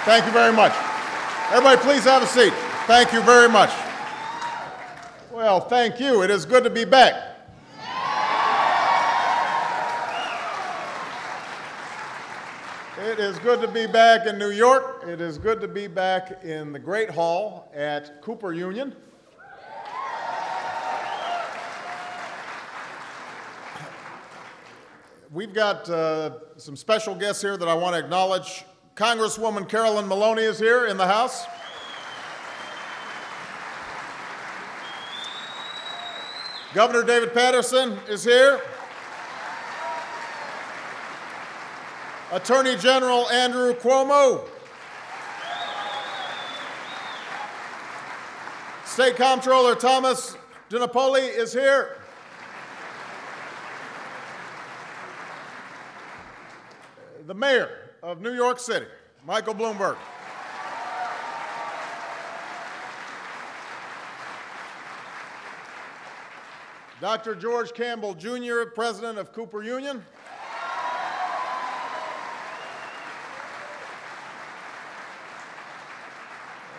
Thank you very much. Everybody, please have a seat. Thank you very much. Well, thank you. It is good to be back. It is good to be back in New York. It is good to be back in the Great Hall at Cooper Union. We've got some special guests here that I want to acknowledge. Congresswoman Carolyn Maloney is here in the House. Governor David Paterson is here. Attorney General Andrew Cuomo. State Comptroller Thomas DiNapoli is here. The Mayor of New York City, Michael Bloomberg. Dr. George Campbell, Jr., President of Cooper Union.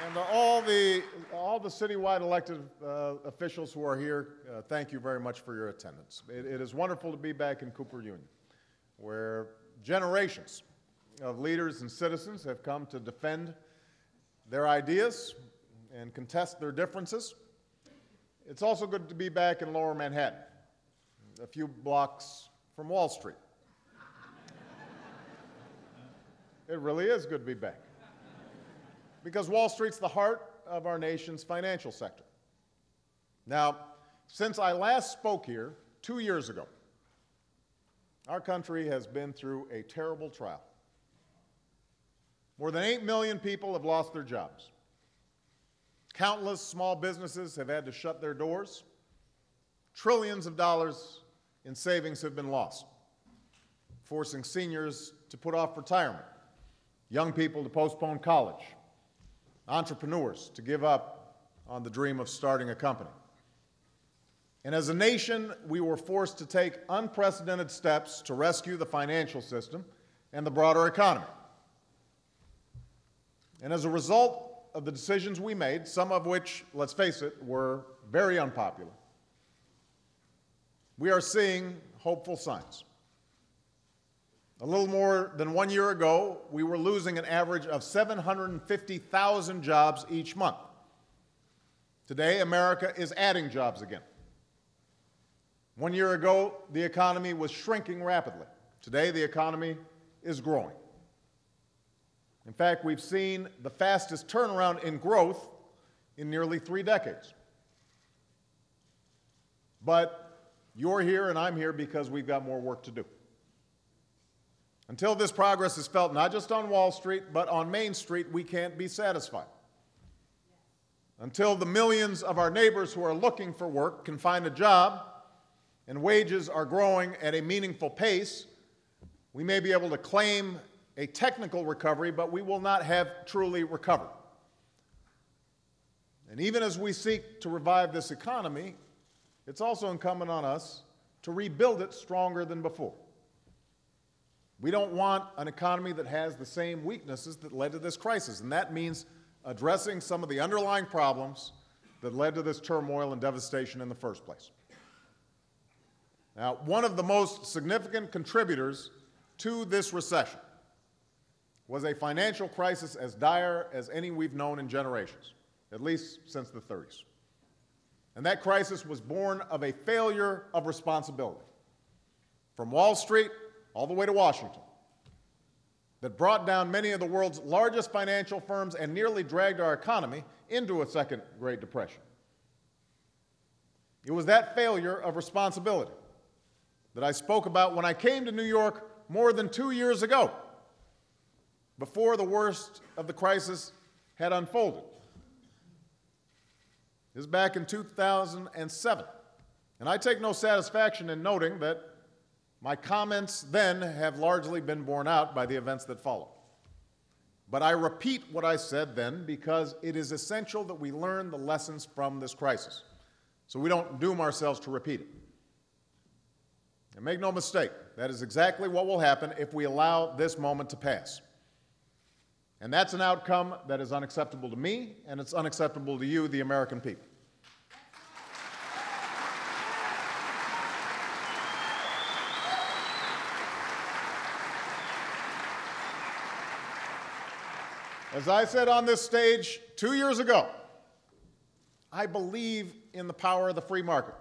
And all the citywide elected officials who are here, thank you very much for your attendance. It is wonderful to be back in Cooper Union, where generations of leaders and citizens have come to defend their ideas and contest their differences. It's also good to be back in Lower Manhattan, a few blocks from Wall Street. It really is good to be back, because Wall Street's the heart of our nation's financial sector. Now, since I last spoke here 2 years ago, our country has been through a terrible trial. More than 8 million people have lost their jobs. Countless small businesses have had to shut their doors. Trillions of dollars in savings have been lost, forcing seniors to put off retirement, young people to postpone college, entrepreneurs to give up on the dream of starting a company. And as a nation, we were forced to take unprecedented steps to rescue the financial system and the broader economy. And as a result of the decisions we made, some of which, let's face it, were very unpopular, we are seeing hopeful signs. A little more than 1 year ago, we were losing an average of 750,000 jobs each month. Today, America is adding jobs again. 1 year ago, the economy was shrinking rapidly. Today, the economy is growing. In fact, we've seen the fastest turnaround in growth in nearly 3 decades. But you're here and I'm here because we've got more work to do. Until this progress is felt not just on Wall Street, but on Main Street, we can't be satisfied. Until the millions of our neighbors who are looking for work can find a job and wages are growing at a meaningful pace, we may be able to claim a technical recovery, but we will not have truly recovered. And even as we seek to revive this economy, it's also incumbent on us to rebuild it stronger than before. We don't want an economy that has the same weaknesses that led to this crisis, and that means addressing some of the underlying problems that led to this turmoil and devastation in the first place. Now, one of the most significant contributors to this recession was a financial crisis as dire as any we've known in generations, at least since the 30s. And that crisis was born of a failure of responsibility, from Wall Street all the way to Washington, that brought down many of the world's largest financial firms and nearly dragged our economy into a second Great Depression. It was that failure of responsibility that I spoke about when I came to New York more than 2 years ago, before the worst of the crisis had unfolded. This is back in 2007. And I take no satisfaction in noting that my comments then have largely been borne out by the events that follow. But I repeat what I said then because it is essential that we learn the lessons from this crisis, so we don't doom ourselves to repeat it. And make no mistake, that is exactly what will happen if we allow this moment to pass. And that's an outcome that is unacceptable to me, and it's unacceptable to you, the American people. As I said on this stage 2 years ago, I believe in the power of the free market.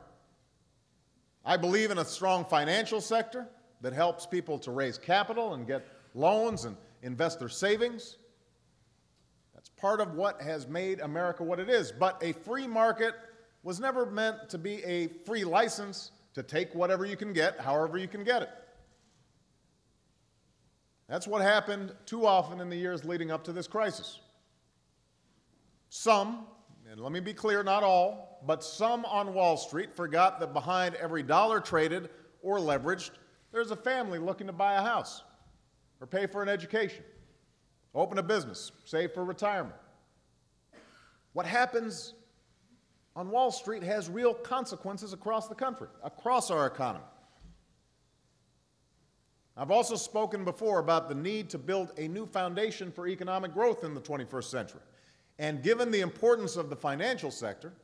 I believe in a strong financial sector that helps people to raise capital and get loans and invest their savings. That's part of what has made America what it is. But a free market was never meant to be a free license to take whatever you can get, however you can get it. That's what happened too often in the years leading up to this crisis. Some, and let me be clear, not all, but some on Wall Street forgot that behind every dollar traded or leveraged, there's a family looking to buy a house or pay for an education, open a business, save for retirement. What happens on Wall Street has real consequences across the country, across our economy. I've also spoken before about the need to build a new foundation for economic growth in the 21st century. And given the importance of the financial sector,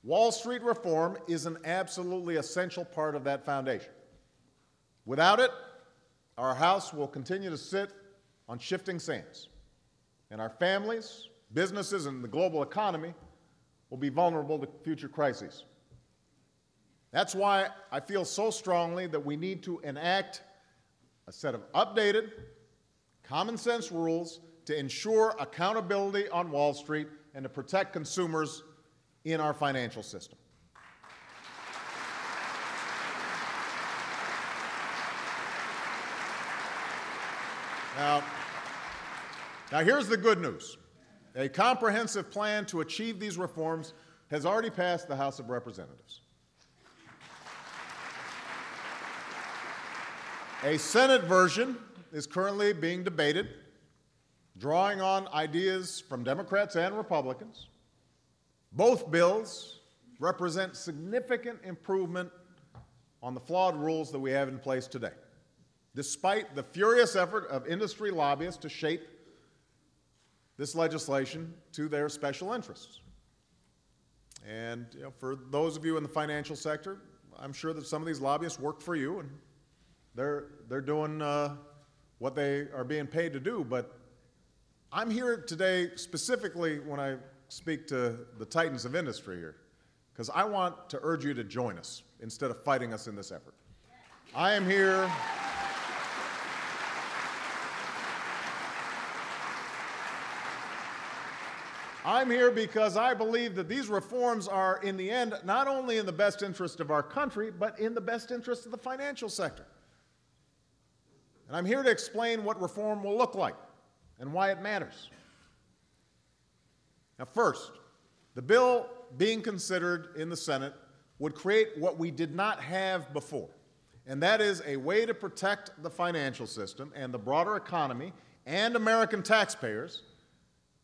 Wall Street reform is an absolutely essential part of that foundation. Without it, our house will continue to sit on shifting sands, and our families, businesses, and the global economy will be vulnerable to future crises. That's why I feel so strongly that we need to enact a set of updated, common-sense rules to ensure accountability on Wall Street and to protect consumers in our financial system. Now here's the good news. A comprehensive plan to achieve these reforms has already passed the House of Representatives. A Senate version is currently being debated, drawing on ideas from Democrats and Republicans. Both bills represent significant improvement on the flawed rules that we have in place today, despite the furious effort of industry lobbyists to shape this legislation to their special interests. And for those of you in the financial sector, I'm sure that some of these lobbyists work for you, and they're doing what they are being paid to do. But I'm here today specifically when I speak to the titans of industry here, because I want to urge you to join us instead of fighting us in this effort. I am here. I'm here because I believe that these reforms are, in the end, not only in the best interest of our country, but in the best interest of the financial sector. And I'm here to explain what reform will look like and why it matters. Now, first, the bill being considered in the Senate would create what we did not have before, and that is a way to protect the financial system and the broader economy and American taxpayers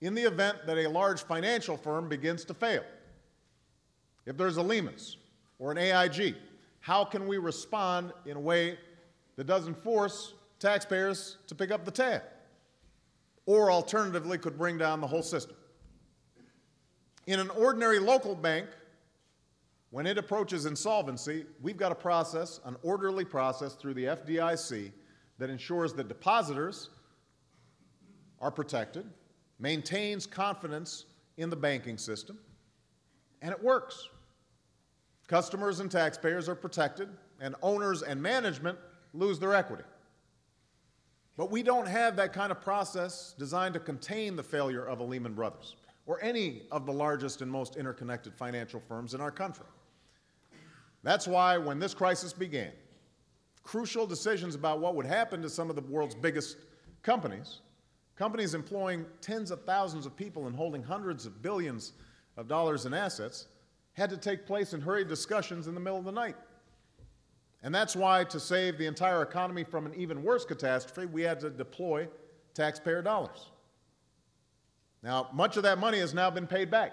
in the event that a large financial firm begins to fail. If there's a Lehman's or an AIG, how can we respond in a way that doesn't force taxpayers to pick up the tab, or alternatively could bring down the whole system? In an ordinary local bank, when it approaches insolvency, we've got a process, an orderly process through the FDIC that ensures that depositors are protected, maintains confidence in the banking system, and it works. Customers and taxpayers are protected, and owners and management lose their equity. But we don't have that kind of process designed to contain the failure of a Lehman Brothers or any of the largest and most interconnected financial firms in our country. That's why when this crisis began, crucial decisions about what would happen to some of the world's biggest companies employing tens of thousands of people and holding hundreds of billions of dollars in assets, had to take place in hurried discussions in the middle of the night. And that's why, to save the entire economy from an even worse catastrophe, we had to deploy taxpayer dollars. Now, much of that money has now been paid back,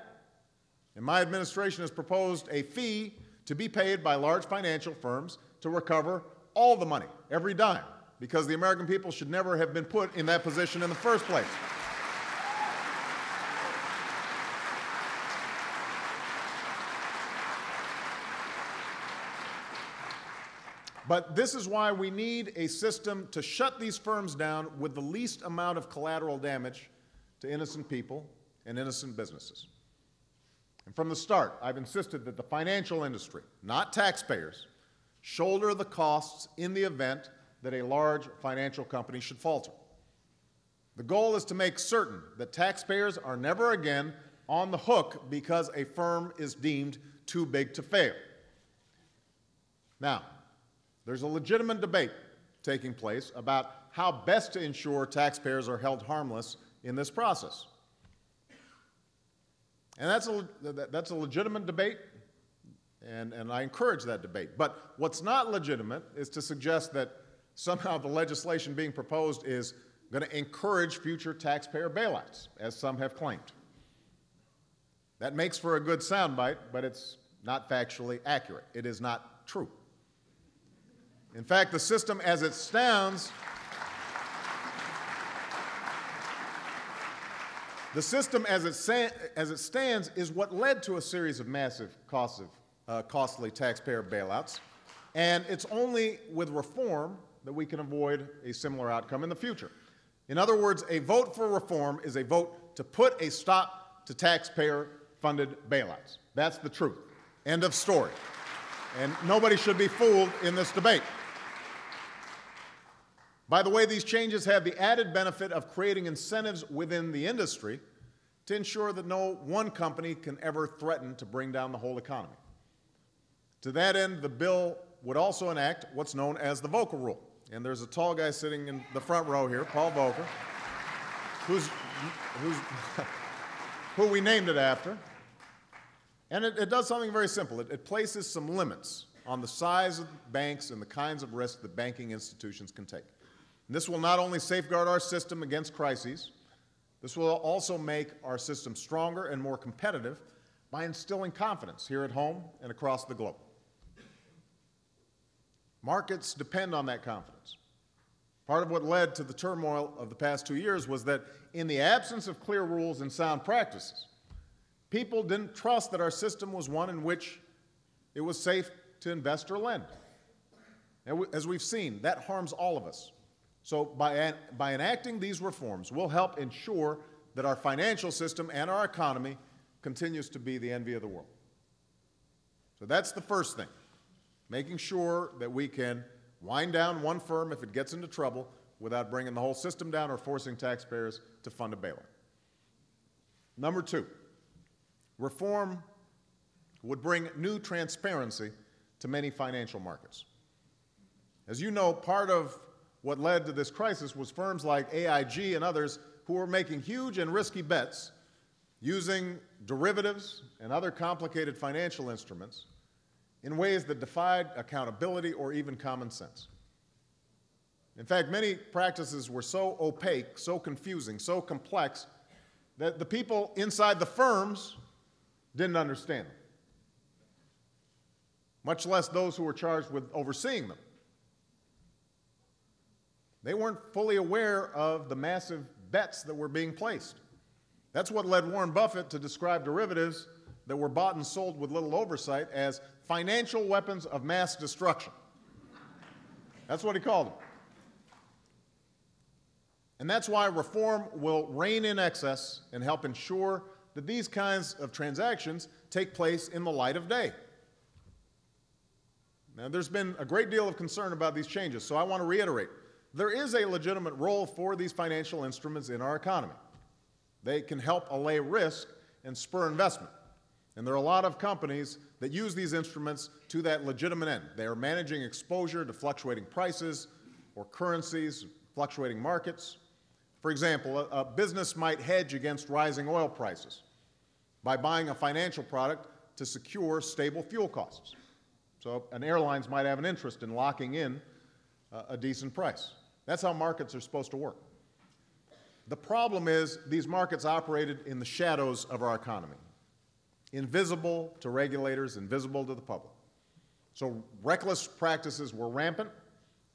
and my administration has proposed a fee to be paid by large financial firms to recover all the money, every dime, because the American people should never have been put in that position in the first place. But this is why we need a system to shut these firms down with the least amount of collateral damage to innocent people and innocent businesses. And from the start, I've insisted that the financial industry, not taxpayers, shoulder the costs in the event that a large financial company should falter. The goal is to make certain that taxpayers are never again on the hook because a firm is deemed too big to fail. Now, there's a legitimate debate taking place about how best to ensure taxpayers are held harmless in this process. And that's a legitimate debate, and I encourage that debate. But what's not legitimate is to suggest that somehow the legislation being proposed is going to encourage future taxpayer bailouts, as some have claimed. That makes for a good soundbite, but it's not factually accurate. It is not true. In fact, the system as it stands, is what led to a series of massive costly taxpayer bailouts, and it's only with reform that we can avoid a similar outcome in the future. In other words, a vote for reform is a vote to put a stop to taxpayer-funded bailouts. That's the truth. End of story. And nobody should be fooled in this debate. By the way, these changes have the added benefit of creating incentives within the industry to ensure that no one company can ever threaten to bring down the whole economy. To that end, the bill would also enact what's known as the Volcker Rule. And there's a tall guy sitting in the front row here, Paul Volcker, who we named it after. And it does something very simple. It places some limits on the size of banks and the kinds of risks that banking institutions can take. And this will not only safeguard our system against crises, this will also make our system stronger and more competitive by instilling confidence here at home and across the globe. Markets depend on that confidence. Part of what led to the turmoil of the past 2 years was that in the absence of clear rules and sound practices, people didn't trust that our system was one in which it was safe to invest or lend. And as we've seen, that harms all of us. So by enacting these reforms, we'll help ensure that our financial system and our economy continues to be the envy of the world. So that's the first thing, making sure that we can wind down one firm if it gets into trouble without bringing the whole system down or forcing taxpayers to fund a bailout. Number two, reform would bring new transparency to many financial markets. As you know, part of what led to this crisis was firms like AIG and others who were making huge and risky bets using derivatives and other complicated financial instruments in ways that defied accountability or even common sense. In fact, many practices were so opaque, so confusing, so complex that the people inside the firms didn't understand them, much less those who were charged with overseeing them. They weren't fully aware of the massive bets that were being placed. That's what led Warren Buffett to describe derivatives that were bought and sold with little oversight as financial weapons of mass destruction. That's what he called them. And that's why reform will rein in excess and help ensure that these kinds of transactions take place in the light of day. Now, there's been a great deal of concern about these changes, so I want to reiterate. There is a legitimate role for these financial instruments in our economy. They can help allay risk and spur investment. And there are a lot of companies that use these instruments to that legitimate end. They are managing exposure to fluctuating prices or currencies, fluctuating markets. For example, a business might hedge against rising oil prices by buying a financial product to secure stable fuel costs. So an airlines might have an interest in locking in a decent price. That's how markets are supposed to work. The problem is these markets operated in the shadows of our economy, invisible to regulators, invisible to the public. So reckless practices were rampant,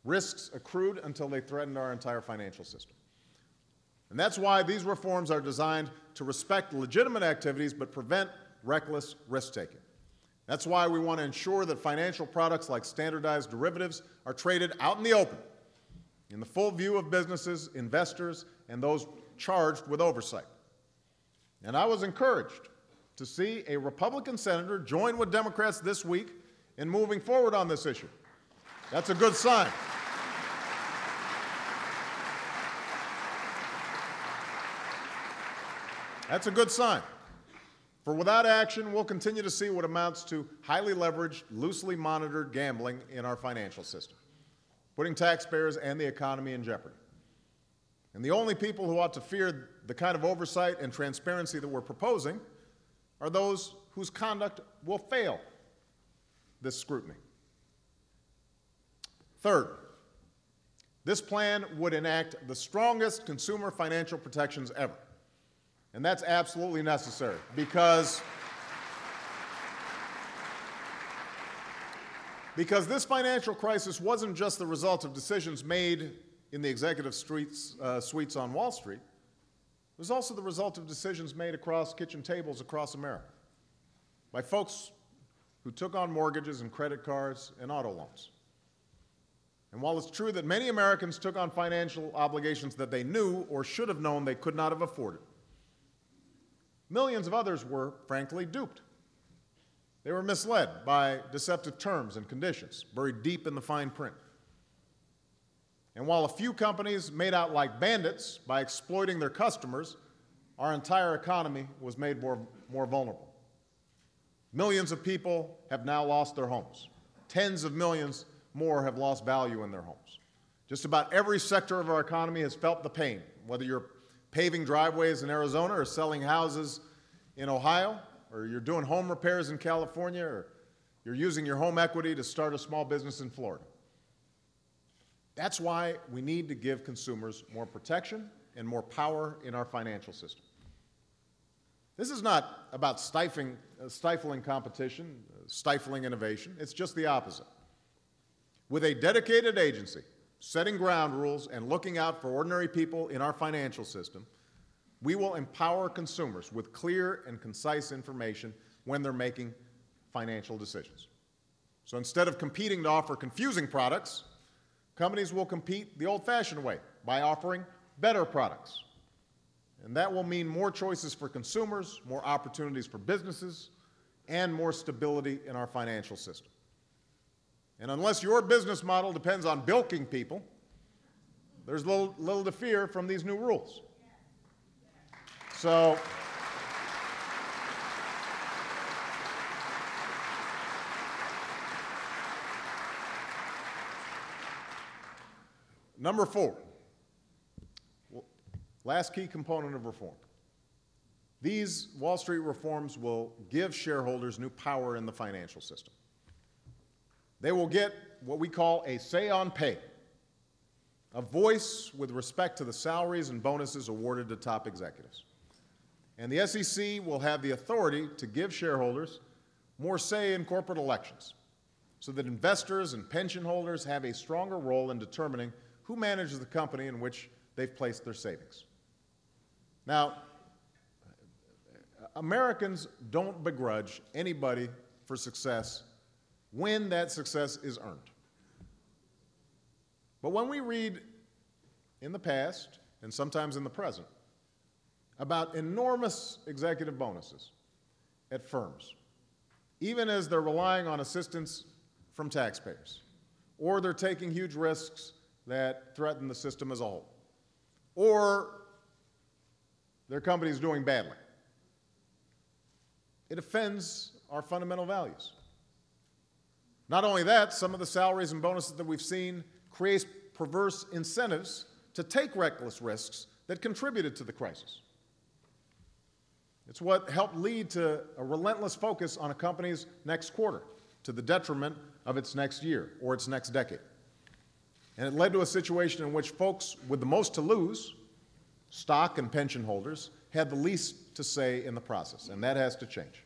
risks accrued until they threatened our entire financial system. And that's why these reforms are designed to respect legitimate activities but prevent reckless risk-taking. That's why we want to ensure that financial products like standardized derivatives are traded out in the open, in the full view of businesses, investors, and those charged with oversight. And I was encouraged to see a Republican senator join with Democrats this week in moving forward on this issue. That's a good sign. That's a good sign. For without action, we'll continue to see what amounts to highly leveraged, loosely monitored gambling in our financial system, putting taxpayers and the economy in jeopardy. And the only people who ought to fear the kind of oversight and transparency that we're proposing are those whose conduct will fail this scrutiny. Third, this plan would enact the strongest consumer financial protections ever. And that's absolutely necessary because this financial crisis wasn't just the result of decisions made in the executive suites on Wall Street. It was also the result of decisions made across kitchen tables across America by folks who took on mortgages and credit cards and auto loans. And while it's true that many Americans took on financial obligations that they knew or should have known they could not have afforded, millions of others were, frankly, duped. They were misled by deceptive terms and conditions buried deep in the fine print. And while a few companies made out like bandits by exploiting their customers, our entire economy was made more vulnerable. Millions of people have now lost their homes. Tens of millions more have lost value in their homes. Just about every sector of our economy has felt the pain, whether you're paving driveways in Arizona or selling houses in Ohio, or you're doing home repairs in California, or you're using your home equity to start a small business in Florida. That's why we need to give consumers more protection and more power in our financial system. This is not about stifling competition, stifling innovation. It's just the opposite. With a dedicated agency setting ground rules and looking out for ordinary people in our financial system, we will empower consumers with clear and concise information when they're making financial decisions. So instead of competing to offer confusing products, companies will compete the old-fashioned way by offering better products. And that will mean more choices for consumers, more opportunities for businesses, and more stability in our financial system. And unless your business model depends on bilking people, there's little to fear from these new rules. So, number 4, last key component of reform. These Wall Street reforms will give shareholders new power in the financial system. They will get what we call a say on pay, a voice with respect to the salaries and bonuses awarded to top executives. And the SEC will have the authority to give shareholders more say in corporate elections so that investors and pension holders have a stronger role in determining who manages the company in which they've placed their savings. Now, Americans don't begrudge anybody for success when that success is earned. But when we read in the past, and sometimes in the present, about enormous executive bonuses at firms, even as they're relying on assistance from taxpayers, or they're taking huge risks that threaten the system as a whole, or their company's doing badly, it offends our fundamental values. Not only that, some of the salaries and bonuses that we've seen create perverse incentives to take reckless risks that contributed to the crisis. It's what helped lead to a relentless focus on a company's next quarter, to the detriment of its next year or its next decade. And it led to a situation in which folks with the most to lose, stock and pension holders, had the least to say in the process, and that has to change.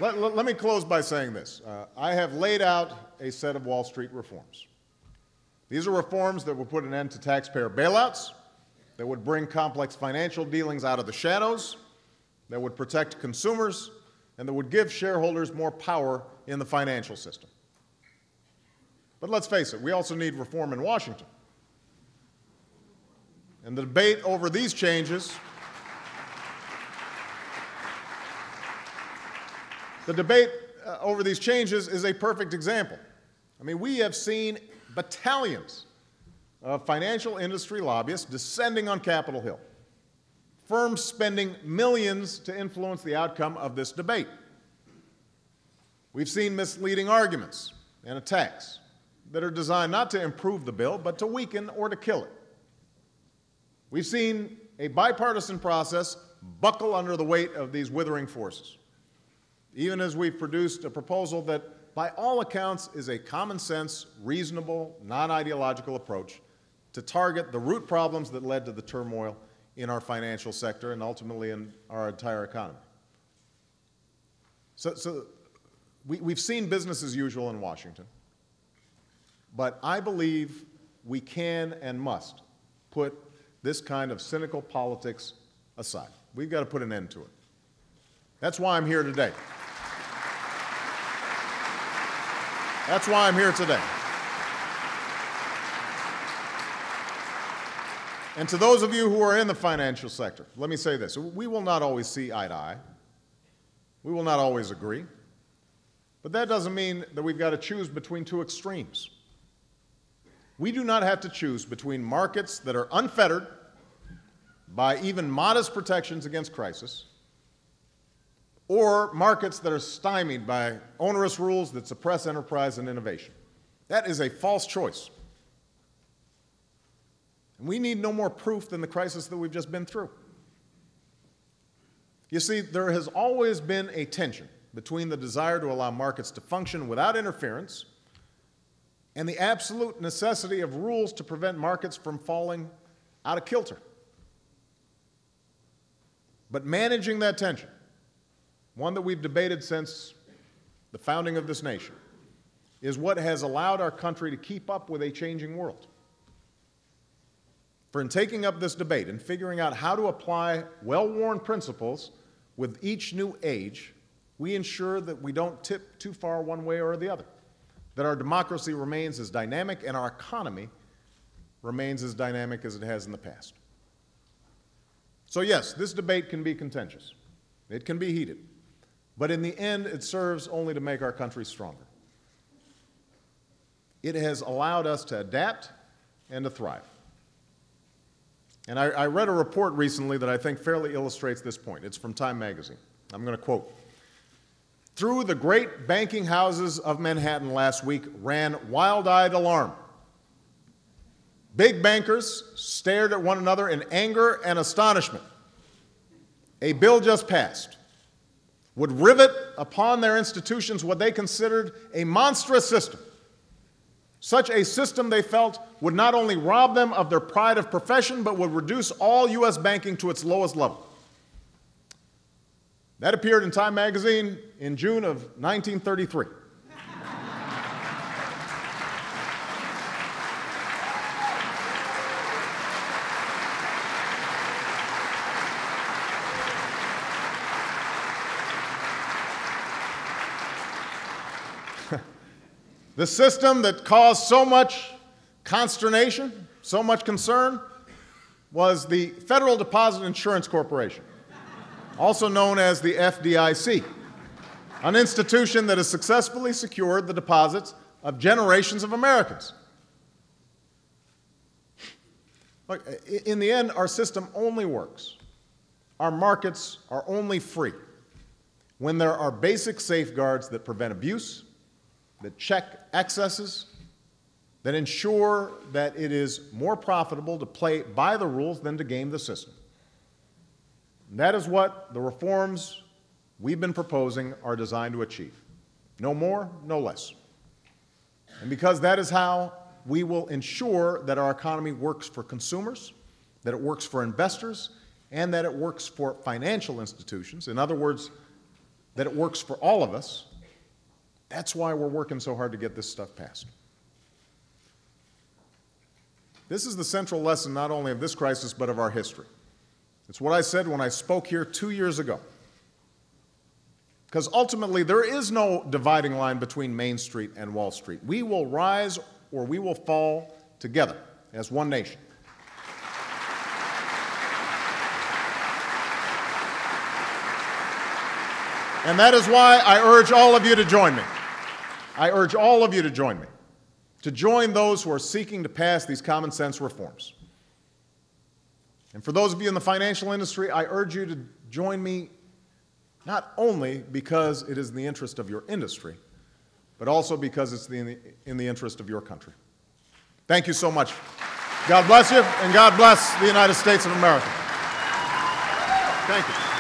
Let me close by saying this. I have laid out a set of Wall Street reforms. These are reforms that would put an end to taxpayer bailouts, that would bring complex financial dealings out of the shadows, that would protect consumers, and that would give shareholders more power in the financial system. But let's face it, we also need reform in Washington. And the debate over these changes, is a perfect example. I mean, we have seen battalions of financial industry lobbyists descending on Capitol Hill, firms spending millions to influence the outcome of this debate. We've seen misleading arguments and attacks that are designed not to improve the bill, but to weaken or to kill it. We've seen a bipartisan process buckle under the weight of these withering forces, even as we've produced a proposal that, by all accounts, is a common-sense, reasonable, non-ideological approach to target the root problems that led to the turmoil in our financial sector and ultimately in our entire economy. So we've seen business as usual in Washington, but I believe we can and must put this kind of cynical politics aside. We've got to put an end to it. That's why I'm here today. That's why I'm here today. And to those of you who are in the financial sector, let me say this. We will not always see eye to eye. We will not always agree. But that doesn't mean that we've got to choose between two extremes. We do not have to choose between markets that are unfettered by even modest protections against crisis or markets that are stymied by onerous rules that suppress enterprise and innovation. That is a false choice. And we need no more proof than the crisis that we've just been through. You see, there has always been a tension between the desire to allow markets to function without interference and the absolute necessity of rules to prevent markets from falling out of kilter. But managing that tension, one that we've debated since the founding of this nation, is what has allowed our country to keep up with a changing world. For in taking up this debate and figuring out how to apply well-worn principles with each new age, we ensure that we don't tip too far one way or the other, that our democracy remains as dynamic and our economy remains as dynamic as it has in the past. So yes, this debate can be contentious. It can be heated. But in the end, it serves only to make our country stronger. It has allowed us to adapt and to thrive. And I read a report recently that I think fairly illustrates this point. It's from Time magazine. I'm going to quote. Through the great banking houses of Manhattan last week ran wild-eyed alarm. Big bankers stared at one another in anger and astonishment. A bill just passed would rivet upon their institutions what they considered a monstrous system. Such a system, they felt, would not only rob them of their pride of profession, but would reduce all U.S. banking to its lowest level. That appeared in Time magazine in June of 1933. The system that caused so much consternation, so much concern, was the Federal Deposit Insurance Corporation, also known as the FDIC, an institution that has successfully secured the deposits of generations of Americans. Look, in the end, our system only works, our markets are only free when there are basic safeguards that prevent abuse, that check excesses, that ensure that it is more profitable to play by the rules than to game the system. And that is what the reforms we've been proposing are designed to achieve. No more, no less. And because that is how we will ensure that our economy works for consumers, that it works for investors, and that it works for financial institutions. In other words, that it works for all of us. That's why we're working so hard to get this stuff passed. This is the central lesson not only of this crisis, but of our history. It's what I said when I spoke here 2 years ago. Because ultimately, there is no dividing line between Main Street and Wall Street. We will rise or we will fall together as one nation. And that is why I urge all of you to join me. I urge all of you to join me, to join those who are seeking to pass these common sense reforms. And for those of you in the financial industry, I urge you to join me not only because it is in the interest of your industry, but also because it's in the interest of your country. Thank you so much. God bless you, and God bless the United States of America. Thank you.